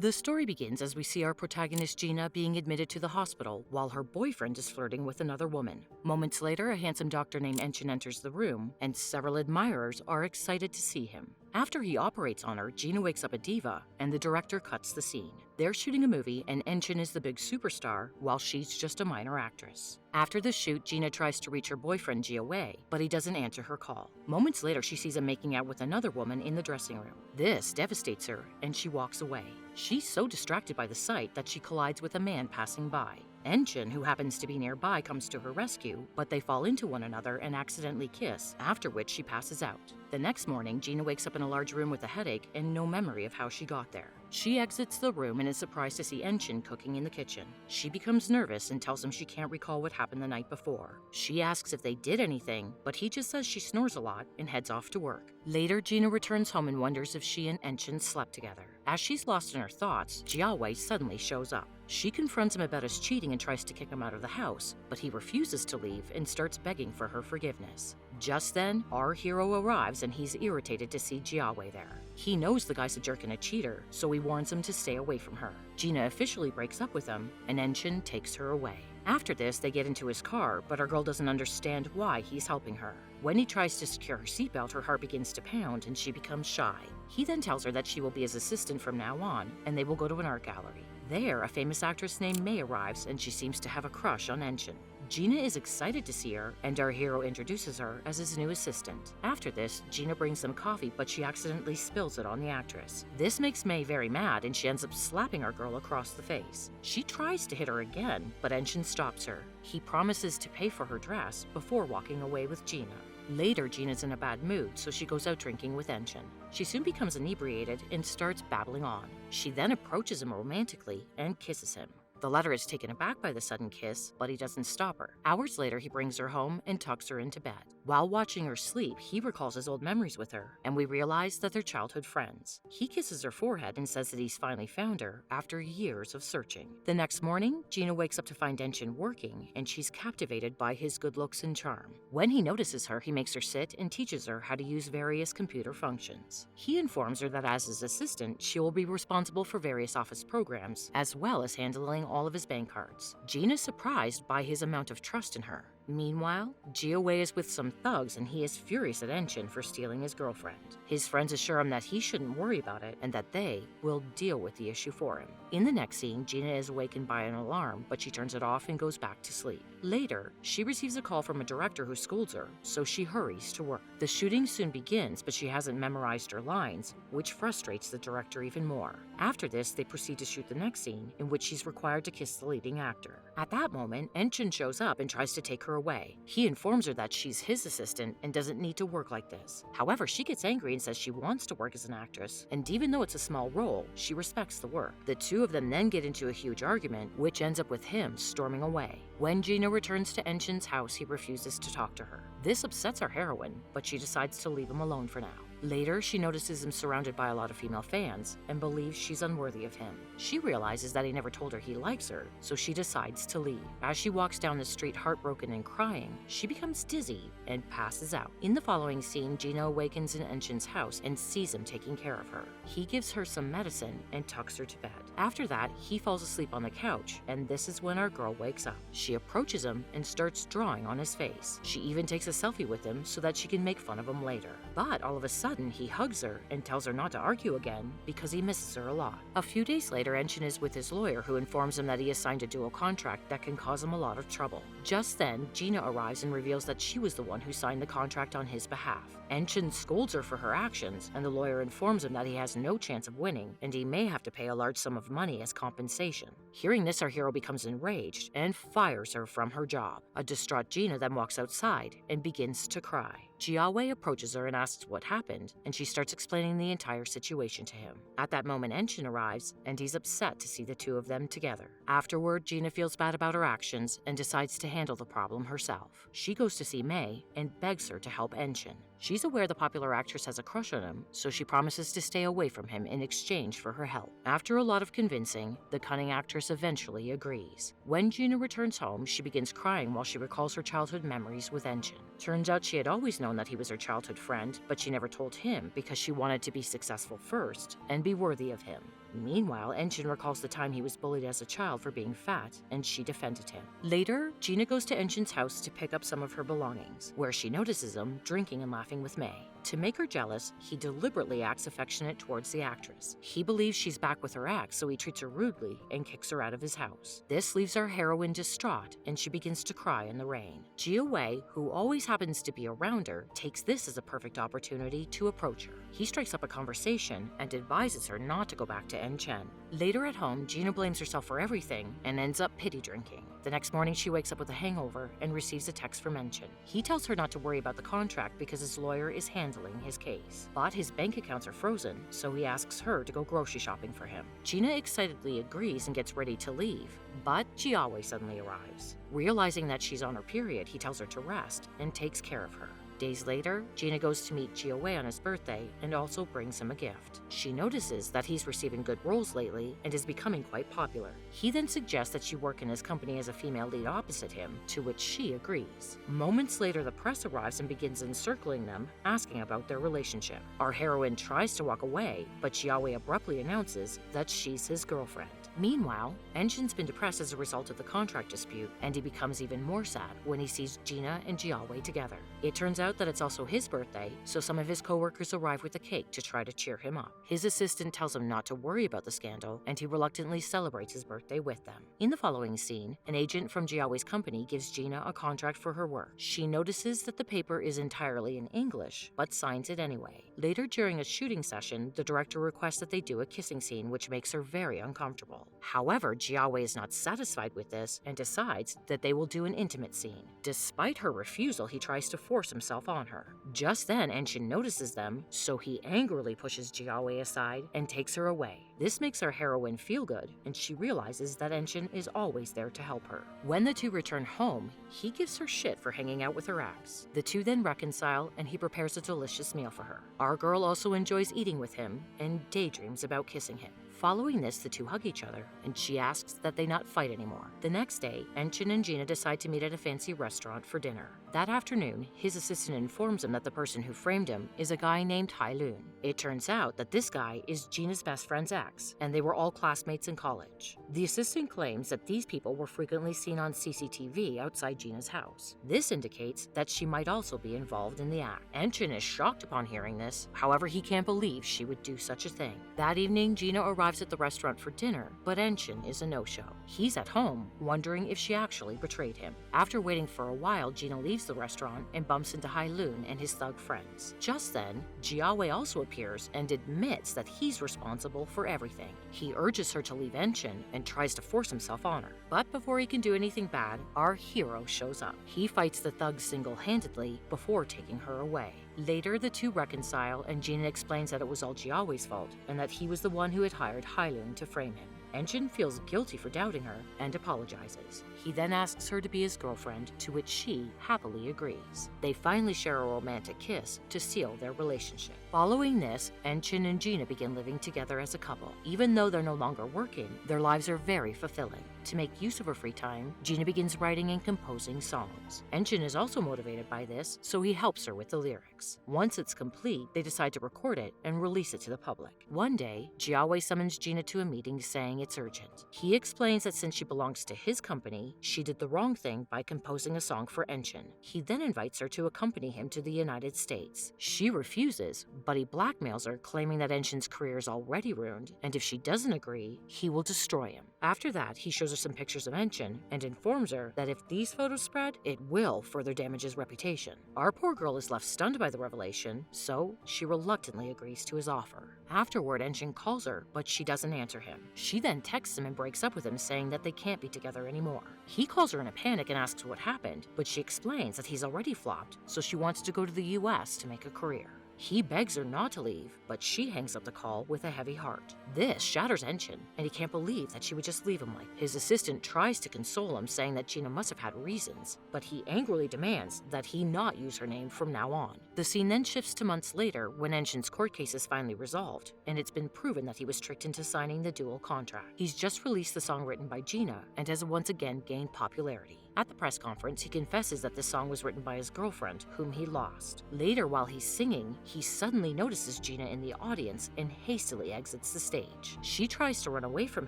The story begins as we see our protagonist Gina being admitted to the hospital while her boyfriend is flirting with another woman. Moments later, a handsome doctor named Enchin enters the room, and several admirers are excited to see him. After he operates on her, Gina wakes up a diva, and the director cuts the scene. They're shooting a movie, and Enchin is the big superstar, while she's just a minor actress. After the shoot, Gina tries to reach her boyfriend Gia Wei, but he doesn't answer her call. Moments later, she sees him making out with another woman in the dressing room. This devastates her, and she walks away. She's so distracted by the sight that she collides with a man passing by. Enchin, who happens to be nearby, comes to her rescue, but they fall into one another and accidentally kiss, after which she passes out. The next morning, Gina wakes up in a large room with a headache and no memory of how she got there. She exits the room and is surprised to see Enchin cooking in the kitchen. She becomes nervous and tells him she can't recall what happened the night before. She asks if they did anything, but he just says she snores a lot and heads off to work. Later, Gina returns home and wonders if she and Enchin slept together. As she's lost in her thoughts, Gia Wei suddenly shows up. She confronts him about his cheating and tries to kick him out of the house, but he refuses to leave and starts begging for her forgiveness. Just then, our hero arrives and he's irritated to see Gia Wei there. He knows the guy's a jerk and a cheater, so he warns him to stay away from her. Gina officially breaks up with him, and Enchin takes her away. After this, they get into his car, but our girl doesn't understand why he's helping her. When he tries to secure her seatbelt, her heart begins to pound and she becomes shy. He then tells her that she will be his assistant from now on, and they will go to an art gallery. There, a famous actress named May arrives, and she seems to have a crush on Enchin. Gina is excited to see her, and our hero introduces her as his new assistant. After this, Gina brings them coffee, but she accidentally spills it on the actress. This makes May very mad, and she ends up slapping our girl across the face. She tries to hit her again, but Enchin stops her. He promises to pay for her dress before walking away with Gina. Later, Gina's in a bad mood, so she goes out drinking with Enchin. She soon becomes inebriated and starts babbling on. She then approaches him romantically and kisses him. The latter is taken aback by the sudden kiss, but he doesn't stop her. Hours later, he brings her home and tucks her into bed. While watching her sleep, he recalls his old memories with her, and we realize that they're childhood friends. He kisses her forehead and says that he's finally found her after years of searching. The next morning, Gina wakes up to find Enchin working, and she's captivated by his good looks and charm. When he notices her, he makes her sit and teaches her how to use various computer functions. He informs her that as his assistant, she will be responsible for various office programs, as well as handling all of his bank cards. Gina's surprised by his amount of trust in her. Meanwhile, Gia Wei is with some thugs and he is furious at Enchin for stealing his girlfriend. His friends assure him that he shouldn't worry about it and that they will deal with the issue for him. In the next scene, Gina is awakened by an alarm, but she turns it off and goes back to sleep. Later, she receives a call from a director who scolds her, so she hurries to work. The shooting soon begins, but she hasn't memorized her lines, which frustrates the director even more. After this, they proceed to shoot the next scene, in which she's required to kiss the leading actor. At that moment, Enchin shows up and tries to take her away. He informs her that she's his assistant and doesn't need to work like this. However, she gets angry and says she wants to work as an actress, and even though it's a small role, she respects the work. The two of them then get into a huge argument, which ends up with him storming away. When Gina returns to Enchin's house, he refuses to talk to her. This upsets our heroine, but she decides to leave him alone for now. Later, she notices him surrounded by a lot of female fans and believes she's unworthy of him. She realizes that he never told her he likes her, so she decides to leave. As she walks down the street heartbroken and crying, she becomes dizzy and passes out. In the following scene, Gina awakens in Enchin's house and sees him taking care of her. He gives her some medicine and tucks her to bed. After that, he falls asleep on the couch, and this is when our girl wakes up. She approaches him and starts drawing on his face. She even takes a selfie with him so that she can make fun of him later. But all of a sudden, he hugs her and tells her not to argue again because he misses her a lot. A few days later, Enchin is with his lawyer, who informs him that he has signed a dual contract that can cause him a lot of trouble. Just then, Gina arrives and reveals that she was the one who signed the contract on his behalf. Enchin scolds her for her actions, and the lawyer informs him that he has no chance of winning and he may have to pay a large sum of money as compensation. Hearing this, our hero becomes enraged and fires her from her job. A distraught Gina then walks outside and begins to cry. Gia Wei approaches her and asks what happened, and she starts explaining the entire situation to him. At that moment, Enchin arrives, and he's upset to see the two of them together. Afterward, Gina feels bad about her actions and decides to handle the problem herself. She goes to see May and begs her to help Enchin. She's aware the popular actress has a crush on him, so she promises to stay away from him in exchange for her help. After a lot of convincing, the cunning actress eventually agrees. When Gina returns home, she begins crying while she recalls her childhood memories with Enchin. Turns out she had always known that he was her childhood friend, but she never told him because she wanted to be successful first and be worthy of him. Meanwhile, Enshin recalls the time he was bullied as a child for being fat, and she defended him. Later, Gina goes to Enshin's house to pick up some of her belongings, where she notices him drinking and laughing with May. To make her jealous, he deliberately acts affectionate towards the actress. He believes she's back with her ex, so he treats her rudely and kicks her out of his house. This leaves our heroine distraught, and she begins to cry in the rain. Jia Wei, who always happens to be around her, takes this as a perfect opportunity to approach her. He strikes up a conversation and advises her not to go back to Enchen. Later at home, Gina blames herself for everything and ends up pity drinking. The next morning, she wakes up with a hangover and receives a text from Enchen. He tells her not to worry about the contract because his lawyer is handling his case. But his bank accounts are frozen, so he asks her to go grocery shopping for him. Gina excitedly agrees and gets ready to leave, but Jiawei suddenly arrives. Realizing that she's on her period, he tells her to rest and takes care of her. Days later, Gina goes to meet Jiawei on his birthday and also brings him a gift. She notices that he's receiving good roles lately and is becoming quite popular. He then suggests that she work in his company as a female lead opposite him, to which she agrees. Moments later, the press arrives and begins encircling them, asking about their relationship. Our heroine tries to walk away, but Jiawei abruptly announces that she's his girlfriend. Meanwhile, Enshin's been depressed as a result of the contract dispute, and he becomes even more sad when he sees Gina and Jiawei together. It turns out that it's also his birthday, so some of his coworkers arrive with a cake to try to cheer him up. His assistant tells him not to worry about the scandal, and he reluctantly celebrates his birthday with them. In the following scene, an agent from Jiawei's company gives Gina a contract for her work. She notices that the paper is entirely in English, but signs it anyway. Later, during a shooting session, the director requests that they do a kissing scene, which makes her very uncomfortable. However, Jiawei is not satisfied with this and decides that they will do an intimate scene. Despite her refusal, he tries to force himself on her. Just then, Enshin notices them, so he angrily pushes Jiawei aside and takes her away. This makes our heroine feel good, and she realizes that Enshin is always there to help her. When the two return home, he gives her shit for hanging out with her ex. The two then reconcile, and he prepares a delicious meal for her. Our girl also enjoys eating with him and daydreams about kissing him. Following this, the two hug each other, and she asks that they not fight anymore. The next day, Enshin and Gina decide to meet at a fancy restaurant for dinner. That afternoon, his assistant informs him that the person who framed him is a guy named Hai Lun. It turns out that this guy is Gina's best friend's ex, and they were all classmates in college. The assistant claims that these people were frequently seen on CCTV outside Gina's house. This indicates that she might also be involved in the act. Enshin is shocked upon hearing this, however he can't believe she would do such a thing. That evening, Gina arrives at the restaurant for dinner, but Enshin is a no-show. He's at home, wondering if she actually betrayed him. After waiting for a while, Gina leaves the restaurant and bumps into Hai Lun and his thug friends. Just then, Jiawei also appears and admits that he's responsible for everything. He urges her to leave Enshin and tries to force himself on her. But before he can do anything bad, our hero shows up. He fights the thugs single-handedly before taking her away. Later, the two reconcile, and Gina explains that it was all Jiawei's fault and that he was the one who had hired Hai Lun to frame him. Enshin feels guilty for doubting her and apologizes. He then asks her to be his girlfriend, to which she happily agrees. They finally share a romantic kiss to seal their relationship. Following this, Enshin and Gina begin living together as a couple. Even though they're no longer working, their lives are very fulfilling. To make use of her free time, Gina begins writing and composing songs. Enshin is also motivated by this, so he helps her with the lyrics. Once it's complete, they decide to record it and release it to the public. One day, Jiawei summons Gina to a meeting saying it's urgent. He explains that since she belongs to his company, she did the wrong thing by composing a song for Enshin. He then invites her to accompany him to the United States. She refuses, but he blackmails her, claiming that Enshin's career is already ruined, and if she doesn't agree, he will destroy him. After that, he shows her some pictures of Enshin and informs her that if these photos spread, it will further damage his reputation. Our poor girl is left stunned by the revelation, so she reluctantly agrees to his offer. Afterward, Enshin calls her, but she doesn't answer him. She then texts him and breaks up with him, saying that they can't be together anymore. He calls her in a panic and asks what happened, but she explains that he's already flopped, so she wants to go to the US to make a career. He begs her not to leave, but she hangs up the call with a heavy heart. This shatters Enshin, and he can't believe that she would just leave him like. His assistant tries to console him, saying that Gina must have had reasons, but he angrily demands that he not use her name from now on. The scene then shifts to months later when Enshin's court case is finally resolved, and it's been proven that he was tricked into signing the dual contract. He's just released the song written by Gina and has once again gained popularity. At the press conference, he confesses that this song was written by his girlfriend, whom he lost. Later, while he's singing, he suddenly notices Gina in the audience and hastily exits the stage. She tries to run away from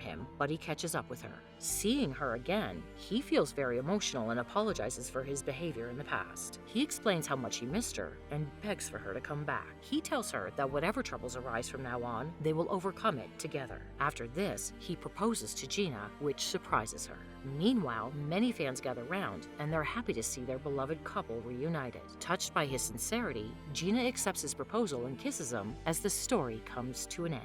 him, but he catches up with her. Seeing her again, he feels very emotional and apologizes for his behavior in the past. He explains how much he missed her and begs for her to come back. He tells her that whatever troubles arise from now on, they will overcome it together. After this, he proposes to Gina, which surprises her. Meanwhile, many fans gather round, and they're happy to see their beloved couple reunited. Touched by his sincerity, Gina accepts his proposal and kisses him as the story comes to an end.